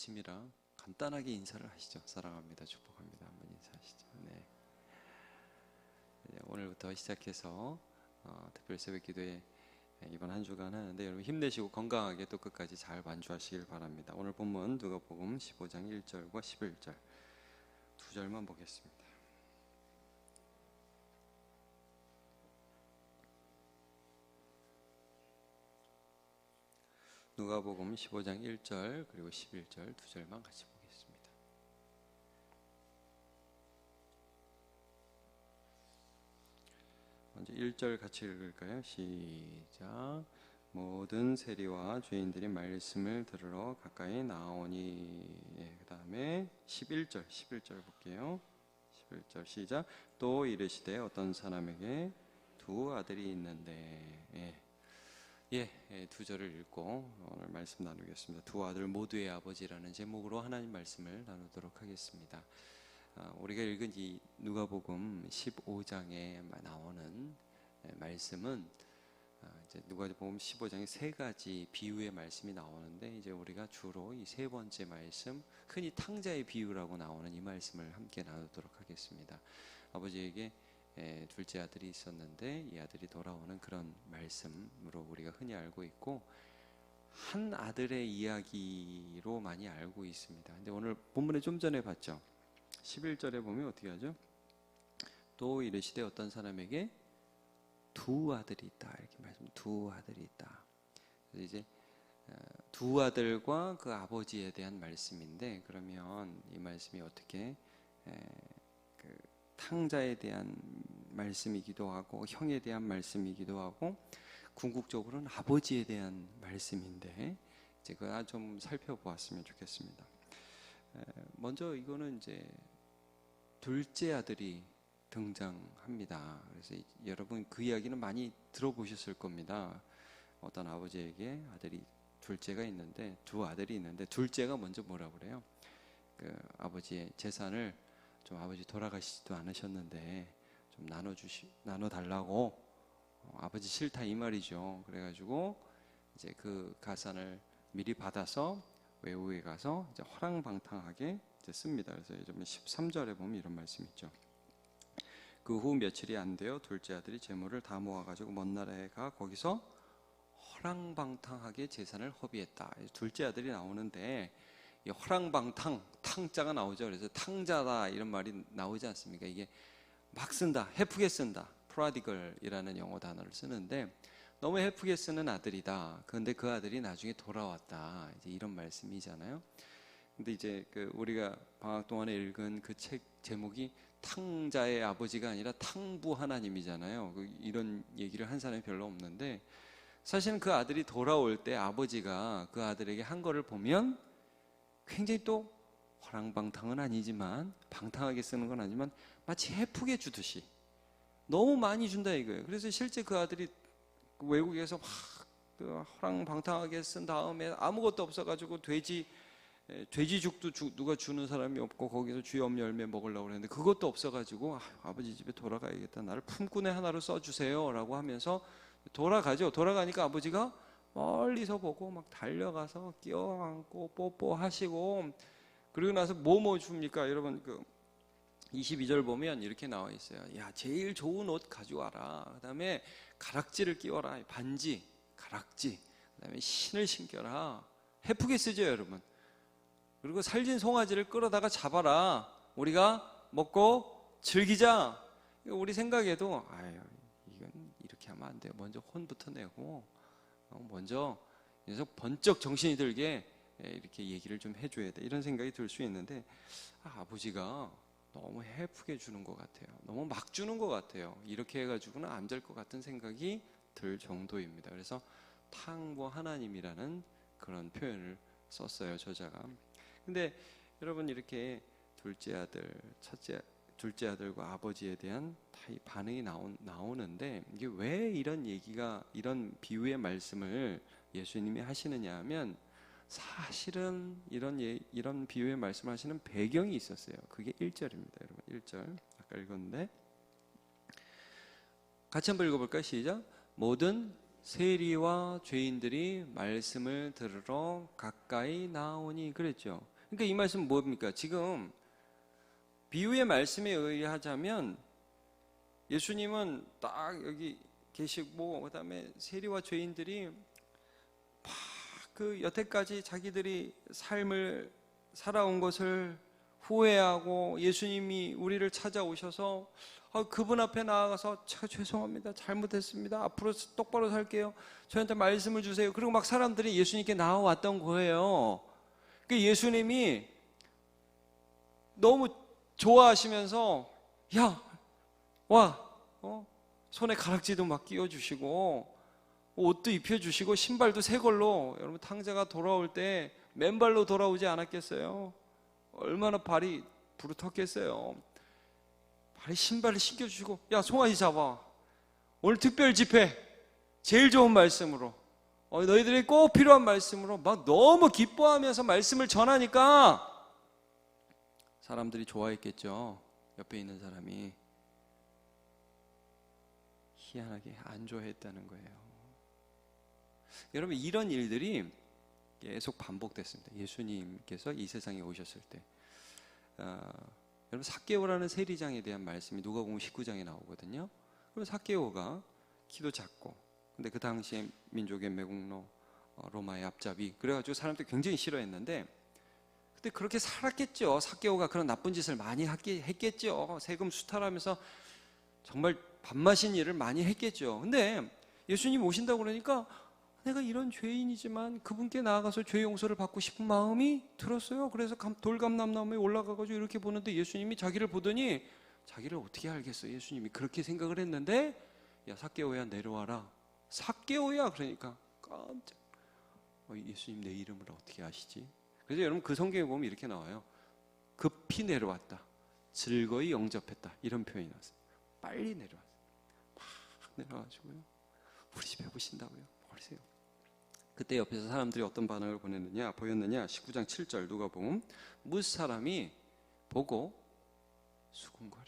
아침이라 간단하게 인사를 하시죠. 사랑합니다, 축복합니다. 한번 인사하시죠. 네. 오늘부터 시작해서 특별 새벽 기도회 이번 한 주간 하는데 여러분 힘내시고 건강하게 또 끝까지 잘 완주하시길 바랍니다. 오늘 본문 누가복음 15장 1절과 11절 두 절만 보겠습니다. 누가복음 15장 1절 그리고 11절 두 절만 같이 보겠습니다. 먼저 1절 같이 읽을까요? 시작. 모든 세리와 죄인들이 말씀을 들으러 가까이 나오니. 그 다음에 11절 볼게요. 11절 시작. 또 이르시되 어떤 사람에게 두 아들이 있는데. 두 절을 읽고 오늘 말씀 나누겠습니다. 두 아들 모두의 아버지라는 제목으로 하나님 말씀을 나누도록 하겠습니다. 우리가 읽은 이 누가복음 15장에 나오는 말씀은 이제 누가복음 15장에 세 가지 비유의 말씀이 나오는데 이제 우리가 주로 이 세 번째 말씀, 흔히 탕자의 비유라고 나오는 이 말씀을 함께 나누도록 하겠습니다. 아버지에게 둘째 아들이 있었는데 이 아들이 돌아오는 그런 말씀으로 우리가 흔히 알고 있고 한 아들의 이야기로 많이 알고 있습니다. 근데 오늘 본문에 좀 전에 봤죠. 11절에 보면 어떻게 하죠? 또 이르시되 어떤 사람에게 두 아들이 있다 이렇게 말씀. 두 아들이 있다. 그래서 이제 두 아들과 그 아버지에 대한 말씀인데 그러면 이 말씀이 어떻게 그 탕자에 대한 말씀이기도 하고 형에 대한 말씀이기도 하고 궁극적으로는 아버지에 대한 말씀인데 이제 그거 좀 살펴보았으면 좋겠습니다. 먼저 이거는 이제 둘째 아들이 등장합니다. 그래서 여러분 그 이야기는 많이 들어보셨을 겁니다. 어떤 아버지에게 아들이 둘째가 있는데 두 아들이 있는데 둘째가 먼저 뭐라고 그래요? 그 아버지의 재산을 좀 아버지 돌아가시지도 않으셨는데 좀 나눠달라고 아버지 싫다 이 말이죠. 그래가지고 이제 그 가산을 미리 받아서 외국에 가서 이제 허랑방탕하게 이제 씁니다. 그래서 요즘 13절에 보면 이런 말씀 있죠. 그 후 며칠이 안 되어 둘째 아들이 재물을 다 모아가지고 먼 나라에 가 거기서 허랑방탕하게 재산을 허비했다. 둘째 아들이 나오는데 이 허랑방탕, 탕자가 나오죠. 그래서 탕자다 이런 말이 나오지 않습니까? 이게 막 쓴다, 해프게 쓴다. 프라디걸이라는 영어 단어를 쓰는데 너무 해프게 쓰는 아들이다. 그런데 그 아들이 나중에 돌아왔다. 이제 이런 말씀이잖아요. 근데 이제 그 우리가 방학 동안에 읽은 그 책 제목이 탕자의 아버지가 아니라 탕부 하나님이잖아요. 이런 얘기를 한 사람이 별로 없는데 사실은 그 아들이 돌아올 때 아버지가 그 아들에게 한 거를 보면 굉장히 또 허랑방탕은 아니지만 방탕하게 쓰는 건 아니지만 마치 해프게 주듯이 너무 많이 준다 이거예요. 그래서 실제 그 아들이 외국에서 막 허랑방탕하게 쓴 다음에 아무것도 없어가지고 돼지죽도 누가 주는 사람이 없고 거기서 주염 열매 먹으려고 그랬는데 그것도 없어가지고 아버지 집에 돌아가야겠다. 나를 품꾼의 하나로 써주세요 라고 하면서 돌아가죠. 돌아가니까 아버지가 멀리서 보고 막 달려가서 끼어안고 뽀뽀하시고 그리고 나서 뭐 줍니까? 여러분 그 22절 보면 이렇게 나와 있어요. 야, 제일 좋은 옷 가져와라. 그 다음에 가락지를 끼워라. 반지, 가락지. 그 다음에 신을 신겨라. 해프게 쓰죠, 여러분. 그리고 살진 송아지를 끌어다가 잡아라. 우리가 먹고 즐기자. 우리 생각에도 이건 이렇게 하면 안 돼요. 먼저 혼부터 내고 먼저 녀석 번쩍 정신이 들게 이렇게 얘기를 좀 해줘야 돼. 이런 생각이 들 수 있는데 아버지가 너무 해프게 주는 것 같아요. 너무 막 주는 것 같아요. 이렇게 해가지고는 안 될 것 같은 생각이 들 정도입니다. 그래서 탕부 하나님이라는 그런 표현을 썼어요, 저자가. 근데 여러분 이렇게 둘째 아들과 아버지에 대한 다 반응이 나오는데 이게 왜 이런 비유의 말씀을 예수님이 하시느냐 하면 사실은 이런 비유의 말씀을 하시는 배경이 있었어요. 그게 1절입니다. 여러분 1절 아까 읽었는데 같이 한번 읽어볼까요? 시작. 모든 세리와 죄인들이 말씀을 들으러 가까이 나오니 그랬죠. 그러니까 이 말씀은 뭡니까? 지금 비유의 말씀에 의하자면 예수님은 딱 여기 계시고 그다음에 세리와 죄인들이 막 그 여태까지 자기들이 삶을 살아온 것을 후회하고 예수님이 우리를 찾아오셔서 그분 앞에 나아가서 제가 죄송합니다. 잘못했습니다. 앞으로 똑바로 살게요. 저한테 말씀을 주세요. 그리고 막 사람들이 예수님께 나와왔던 거예요. 그 예수님이 너무 좋아하시면서 야, 와, 손에 가락지도 막 끼워주시고 옷도 입혀주시고 신발도 새 걸로 여러분 탕자가 돌아올 때 맨발로 돌아오지 않았겠어요? 얼마나 발이 부르텄겠어요. 발에 신발을 신겨주시고 야 송아지 잡아 오늘 특별 집회 제일 좋은 말씀으로 너희들이 꼭 필요한 말씀으로 막 너무 기뻐하면서 말씀을 전하니까 사람들이 좋아했겠죠. 옆에 있는 사람이 희한하게 안 좋아했다는 거예요. 여러분 이런 일들이 계속 반복됐습니다. 예수님께서 이 세상에 오셨을 때 여러분 삭개오라는 세리장에 대한 말씀이 누가복음 19장에 나오거든요. 그럼 삭개오가 키도 작고 근데 그 당시에 민족의 매국노 로마의 앞잡이 그래가지고 사람들이 굉장히 싫어했는데 근데 그렇게 살았겠죠. 삭개오가 그런 나쁜 짓을 많이 했겠죠. 세금 수탈하면서 정말 밥맛인 일을 많이 했겠죠. 근데 예수님 오신다고 그러니까 내가 이런 죄인이지만 그분께 나아가서 죄 용서를 받고 싶은 마음이 들었어요. 그래서 돌감람나무에 올라가가지고 이렇게 보는데 예수님이 자기를 보더니 자기를 어떻게 알겠어? 예수님이 그렇게 생각을 했는데 야 삭개오야 내려와라. 삭개오야 그러니까 깜짝 예수님 내 이름을 어떻게 아시지? 그래서 여러분 그 성경에 보면 이렇게 나와요. 급히 내려왔다. 즐거이 영접했다. 이런 표현이 나왔어요. 빨리 내려왔어요. 막 내려와가지고요. 우리 집에 오신다고요. 버리세요. 그때 옆에서 사람들이 어떤 반응을 보였느냐 19장 7절 누가복음 무슨 사람이 보고 수군거려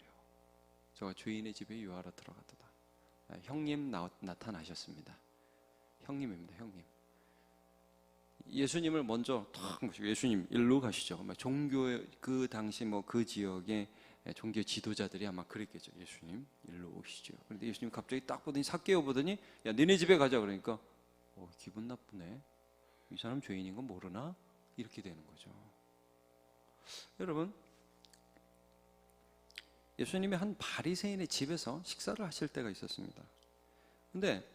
저가 죄인의 집에 유하러 들어갔다. 형님 나타나셨습니다. 형님입니다. 형님. 예수님을 먼저 탁 모시고 예수님 일로 가시죠. 종교 그 당시 그 지역의 종교 지도자들이 아마 그랬겠죠. 예수님 일로 오시죠. 그런데 예수님 갑자기 딱 보더니 삭개오 보더니 야 너네 집에 가자 그러니까 기분 나쁘네. 이 사람 죄인인 건 모르나? 이렇게 되는 거죠. 여러분 예수님이 한 바리새인의 집에서 식사를 하실 때가 있었습니다. 근데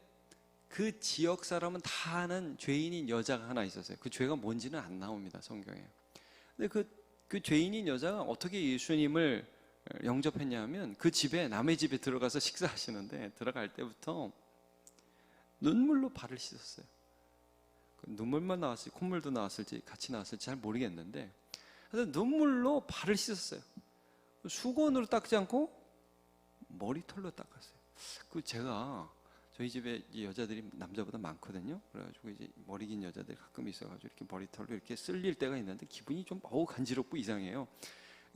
그 지역 사람은 다 아는 죄인인 여자가 하나 있었어요. 그 죄가 뭔지는 안 나옵니다. 성경에. 근데 그 죄인인 여자가 어떻게 예수님을 영접했냐 하면 그 집에 남의 집에 들어가서 식사하시는데 들어갈 때부터 눈물로 발을 씻었어요. 눈물만 나왔을지 콧물도 나왔을지 같이 나왔을지 잘 모르겠는데 눈물로 발을 씻었어요. 수건으로 닦지 않고 머리털로 닦았어요. 제가 저희 집에 여자들이 남자보다 많거든요. 그래가지고 이제 머리 긴 여자들이 가끔 있어가지고 이렇게 머리털로 이렇게 쓸릴 때가 있는데 기분이 좀 간지럽고 이상해요.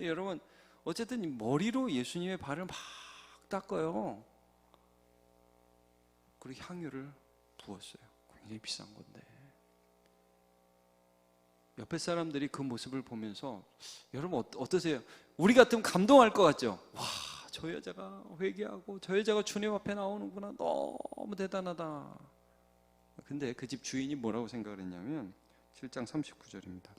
여러분 어쨌든 머리로 예수님의 발을 막 닦아요. 그리고 향유를 부었어요. 굉장히 비싼 건데. 옆에 사람들이 그 모습을 보면서 여러분 어떠세요? 우리 같으면 감동할 것 같죠? 와, 저 여자가 회개하고 저 여자가 주님 앞에 나오는구나. 너무 대단하다. 근데 그 집 주인이 뭐라고 생각을 했냐면 7장 39절입니다.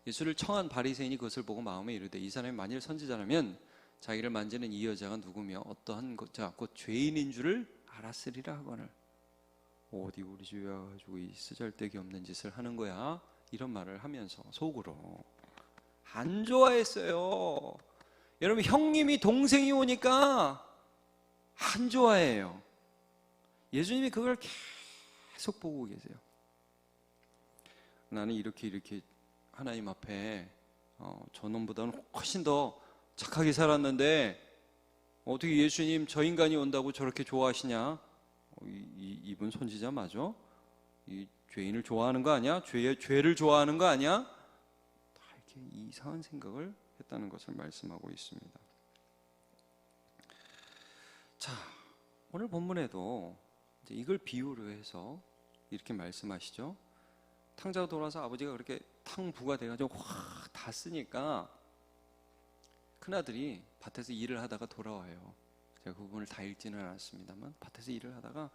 예수를 청한 바리새인이 그것을 보고 마음에 이르되 이 사람이 만일 선지자라면 자기를 만지는 이 여자가 누구며 어떠한 자 곧 죄인인 줄을 알았으리라 하거늘 어디 우리 집에 와가지고 이 쓰잘데기 없는 짓을 하는 거야 이런 말을 하면서 속으로 안 좋아했어요. 여러분 형님이 동생이 오니까 안 좋아해요. 예수님이 그걸 계속 보고 계세요. 나는 이렇게 하나님 앞에 저놈보다는 훨씬 더 착하게 살았는데 어떻게 예수님 저 인간이 온다고 저렇게 좋아하시냐? 이분 선지자 맞아? 이 죄인을 좋아하는 거 아니야? 죄를 좋아하는 거 아니야? 다 이렇게 이상한 생각을 했다는 것을 말씀하고 있습니다. 자, 오늘 본문에도 이걸 비유로 해서 이렇게 말씀하시죠. 탕자가 돌아서 아버지가 그렇게 탕부가 돼가지고 확 다 쓰니까 큰아들이 밭에서 일을 하다가 돌아와요. 제가 그 부분을 다 읽지는 않았습니다만 밭에서 일을 하다가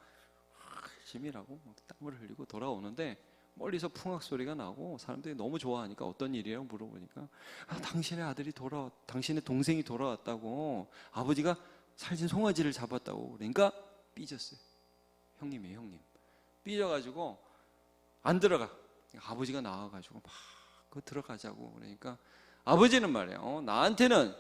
열심히 일하고 땀을 흘리고 돌아오는데 멀리서 풍악 소리가 나고 사람들이 너무 좋아하니까 어떤 일이라고 물어보니까 당신의 동생이 돌아왔다고, 아버지가 살찐 송아지를 잡았다고. 그러니까 삐졌어요. 형님이에요, 형님. 삐져가지고 안 들어가. 아버지가 나와가지고 막 들어가자고. 그러니까 아버지는 말이에요, 나한테는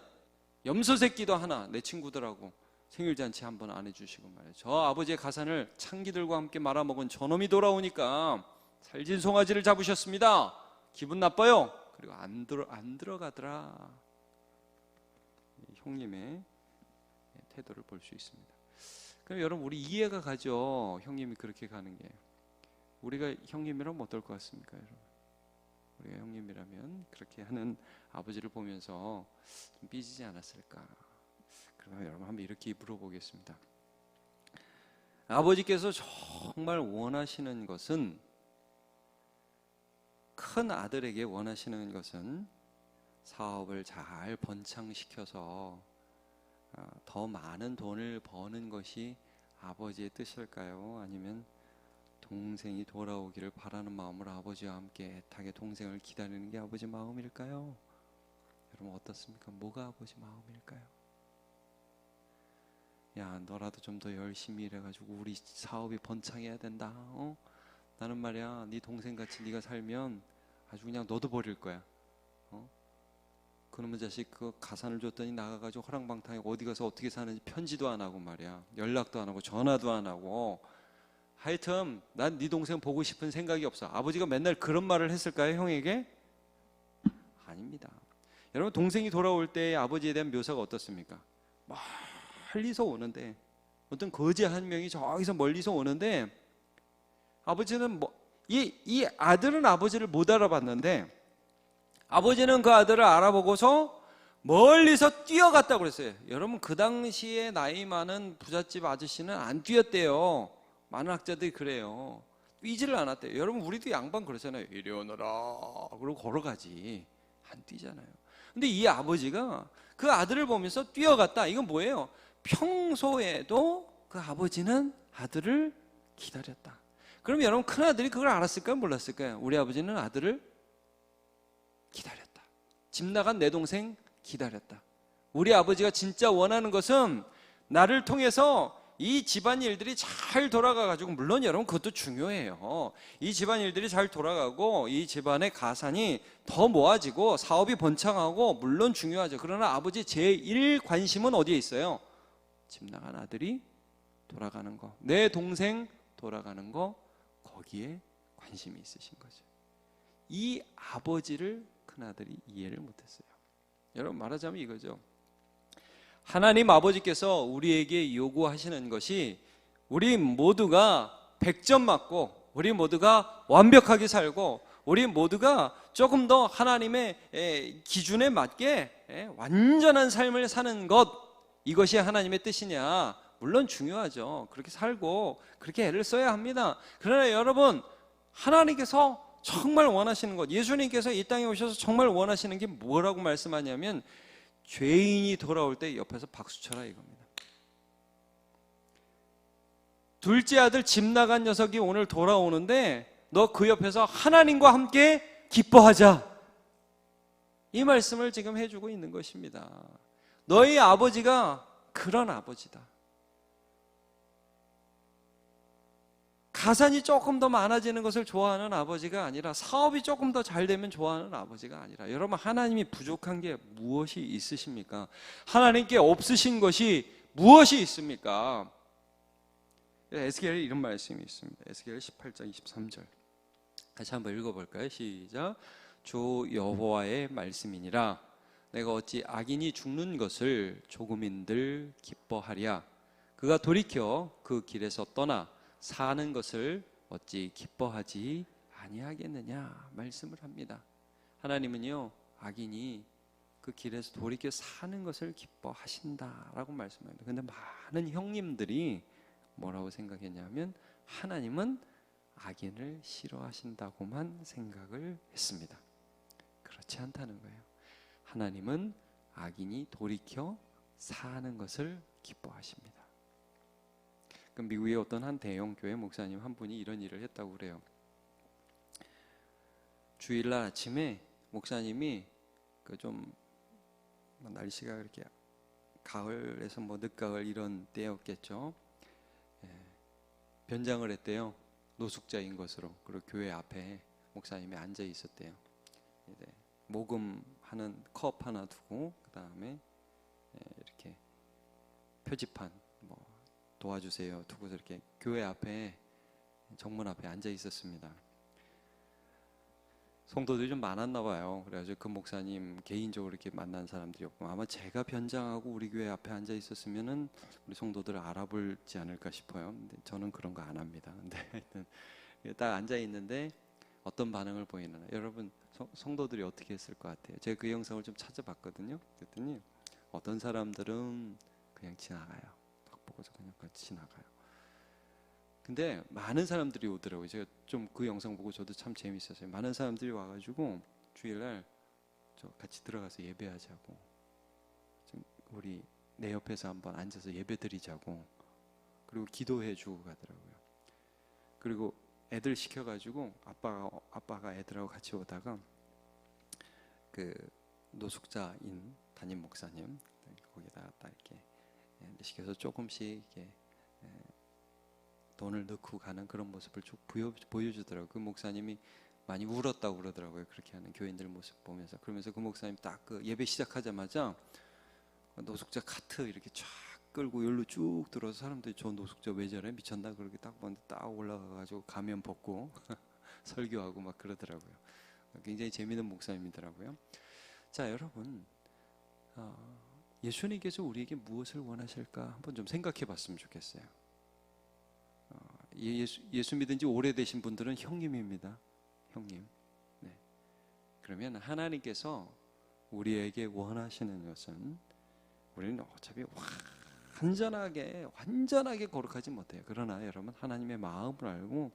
염소 새끼도 하나, 내 친구들하고 생일잔치 한번 안 해주시고 말이에요, 저 아버지의 가산을 창기들과 함께 말아먹은 저놈이 돌아오니까 살진 송아지를 잡으셨습니다. 기분 나빠요. 그리고 안 들어가더라. 형님의 태도를 볼 수 있습니다. 그럼 여러분, 우리 이해가 가죠? 형님이 그렇게 가는 게. 우리가 형님이라면 어떨 것 같습니까, 여러분? 우리가 형님이라면 그렇게 하는 아버지를 보면서 좀 삐지지 않았을까? 그러면 여러분, 한번 이렇게 물어보겠습니다. 아버지께서 정말 원하시는 것은, 큰 아들에게 원하시는 것은 사업을 잘 번창시켜서 더 많은 돈을 버는 것이 아버지의 뜻일까요? 아니면 동생이 돌아오기를 바라는 마음으로 아버지와 함께 애타게 동생을 기다리는 게 아버지 마음일까요? 여러분 어떻습니까? 뭐가 아버지 마음일까요? 야, 너라도 좀 더 열심히 일해가지고 우리 사업이 번창해야 된다. 나는 말이야, 네 동생같이 네가 살면 아주 그냥 너도 버릴 거야. 그놈의 자식 그 가산을 줬더니 나가가지고 허랑방탕에 어디 가서 어떻게 사는지 편지도 안 하고 말이야, 연락도 안 하고 전화도 안 하고. 하여튼 난 네 동생 보고 싶은 생각이 없어. 아버지가 맨날 그런 말을 했을까요, 형에게? 아닙니다. 여러분, 동생이 돌아올 때 아버지에 대한 묘사가 어떻습니까? 멀리서 오는데, 어떤 거지 한 명이 저기서 멀리서 오는데, 아버지는 이 아들은 아버지를 못 알아봤는데 아버지는 그 아들을 알아보고서 멀리서 뛰어갔다고 그랬어요. 여러분, 그 당시에 나이 많은 부잣집 아저씨는 안 뛰었대요. 많은 학자들이 그래요. 뛰지를 않았대요. 여러분, 우리도 양반 그러잖아요. 이리 오너라 그러고 걸어가지, 안 뛰잖아요. 근데 이 아버지가 그 아들을 보면서 뛰어갔다. 이건 뭐예요? 평소에도 그 아버지는 아들을 기다렸다. 그럼 여러분, 큰아들이 그걸 알았을까요, 몰랐을까요? 우리 아버지는 아들을 기다렸다. 집 나간 내 동생 기다렸다. 우리 아버지가 진짜 원하는 것은 나를 통해서 이 집안일들이 잘 돌아가가지고, 물론 여러분 그것도 중요해요. 이 집안일들이 잘 돌아가고 이 집안의 가산이 더 모아지고 사업이 번창하고 물론 중요하죠. 그러나 아버지 제1 관심은 어디에 있어요? 집 나간 아들이 돌아가는 거, 내 동생 돌아가는 거, 거기에 관심이 있으신 거죠. 이 아버지를 큰아들이 이해를 못했어요. 여러분, 말하자면 이거죠. 하나님 아버지께서 우리에게 요구하시는 것이 우리 모두가 100점 맞고, 우리 모두가 완벽하게 살고, 우리 모두가 조금 더 하나님의 기준에 맞게 완전한 삶을 사는 것, 이것이 하나님의 뜻이냐? 물론 중요하죠. 그렇게 살고 그렇게 애를 써야 합니다. 그러나 여러분, 하나님께서 정말 원하시는 것, 예수님께서 이 땅에 오셔서 정말 원하시는 게 뭐라고 말씀하냐면, 죄인이 돌아올 때 옆에서 박수쳐라 이겁니다. 둘째 아들 집 나간 녀석이 오늘 돌아오는데 너 그 옆에서 하나님과 함께 기뻐하자, 이 말씀을 지금 해주고 있는 것입니다. 너희 아버지가 그런 아버지다. 가산이 조금 더 많아지는 것을 좋아하는 아버지가 아니라, 사업이 조금 더 잘 되면 좋아하는 아버지가 아니라, 여러분, 하나님이 부족한 게 무엇이 있으십니까? 하나님께 없으신 것이 무엇이 있습니까? 에스겔에 이런 말씀이 있습니다. 에스겔 18장 23절 다시 한번 읽어볼까요? 시작. 주 여호와의 말씀이니라. 내가 어찌 악인이 죽는 것을 조금인들 기뻐하랴. 그가 돌이켜 그 길에서 떠나 사는 것을 어찌 기뻐하지 아니하겠느냐 말씀을 합니다. 하나님은요, 악인이 그 길에서 돌이켜 사는 것을 기뻐하신다라고 말씀합니다. 그런데 많은 형님들이 뭐라고 생각했냐면 하나님은 악인을 싫어하신다고만 생각을 했습니다. 그렇지 않다는 거예요. 하나님은 악인이 돌이켜 사는 것을 기뻐하십니다. 그 미국의 어떤 한 대형 교회 목사님 한 분이 이런 일을 했다고 그래요. 주일날 아침에 목사님이 그 좀 날씨가 그렇게 가을에서 뭐 늦가을 이런 때였겠죠. 변장을 했대요. 노숙자인 것으로. 그리고 교회 앞에 목사님이 앉아 있었대요. 이제 모금하는 컵 하나 두고 그 다음에 이렇게 표지판 뭐 도와주세요 두고서 이렇게 교회 앞에 정문 앞에 앉아 있었습니다. 성도들이 좀 많았나 봐요. 그래가지고 그 목사님 개인적으로 이렇게 만난 사람들이었고 아마 제가 변장하고 우리 교회 앞에 앉아 있었으면은 우리 성도들을 알아볼지 않을까 싶어요. 근데 저는 그런 거 안 합니다. 근데 하여튼 딱 앉아 있는데 어떤 반응을 보이나 여러분 성도들이 어떻게 했을 것 같아요? 제가 그 영상을 좀 찾아봤거든요. 그랬더니 어떤 사람들은 그냥 지나가요. 딱 보고서 그냥 지나가요. 근데 많은 사람들이 오더라고요. 제가 좀 그 영상 보고 저도 참 재밌었어요. 많은 사람들이 와가지고 주일날 저 같이 들어가서 예배하자고, 좀 우리 내 옆에서 한번 앉아서 예배드리자고, 그리고 기도해주고 가더라고요. 그리고 애들 시켜가지고 아빠가 애들하고 같이 오다가 그 노숙자인 담임 목사님 거기다가 딱 이렇게 시켜서 조금씩 이렇게 돈을 넣고 가는 그런 모습을 쭉 보여주더라고요. 그 목사님이 많이 울었다고 그러더라고요. 그렇게 하는 교인들 모습 보면서. 그러면서 그 목사님 딱 그 예배 시작하자마자 노숙자 카트 이렇게 쫙 끌고 여기로 쭉 들어서 사람들이 저 노숙자 왜 저래 미쳤나 그렇게 딱 보는데 딱 올라가가지고 가면 벗고 설교하고 막 그러더라고요. 굉장히 재미있는 목사님이더라고요. 자, 여러분, 예수님께서 우리에게 무엇을 원하실까 한번 좀 생각해 봤으면 좋겠어요. 예수 믿은 지 오래되신 분들은 형님입니다. 형님. 네. 그러면 하나님께서 우리에게 원하시는 것은 우리는 어차피 완전하게 거룩하지 못해요. 그러나 여러분 하나님의 마음을 알고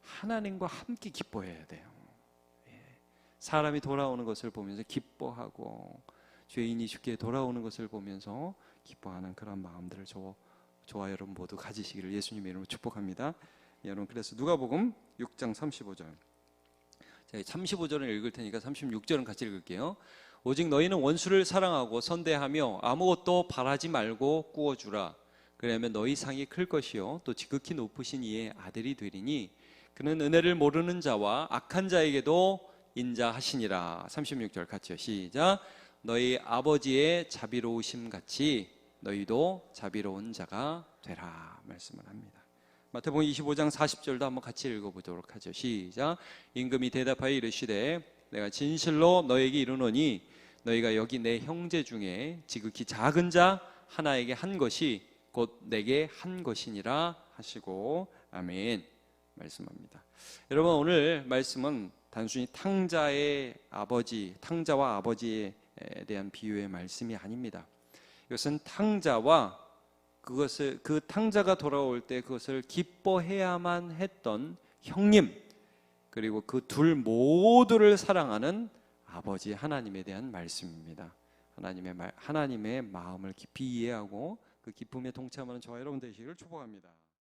하나님과 함께 기뻐해야 돼요. 사람이 돌아오는 것을 보면서 기뻐하고 죄인이 쉽게 돌아오는 것을 보면서 기뻐하는 그런 마음들을 저와 여러분 모두 가지시기를 예수님의 이름으로 축복합니다. 여러분, 그래서 누가복음 6장 35절. 제가 35절을 읽을 테니까 36절은 같이 읽을게요. 오직 너희는 원수를 사랑하고 선대하며 아무것도 바라지 말고 꾸어주라. 그러면 너희 상이 클 것이요 또 지극히 높으신 이의 아들이 되리니 그는 은혜를 모르는 자와 악한 자에게도 인자하시니라. 36절 같이요. 시작. 너희 아버지의 자비로우심 같이 너희도 자비로운 자가 되라 말씀을 합니다. 마태복음 25장 40절도 한번 같이 읽어보도록 하죠. 시작. 임금이 대답하여 이르시되 내가 진실로 너에게 이르노니 너희가 여기 내 형제 중에 지극히 작은 자 하나에게 한 것이 곧 내게 한 것이니라 하시고 아멘 말씀합니다. 여러분, 오늘 말씀은 단순히 탕자와 아버지에 대한 비유의 말씀이 아닙니다. 이것은 탕자와 그 탕자가 돌아올 때 그것을 기뻐해야만 했던 형님, 그리고 그 둘 모두를 사랑하는 아버지 하나님에 대한 말씀입니다. 하나님의 마음을 깊이 이해하고 그 기쁨에 동참하는 저와 여러분 되시기를 축복합니다.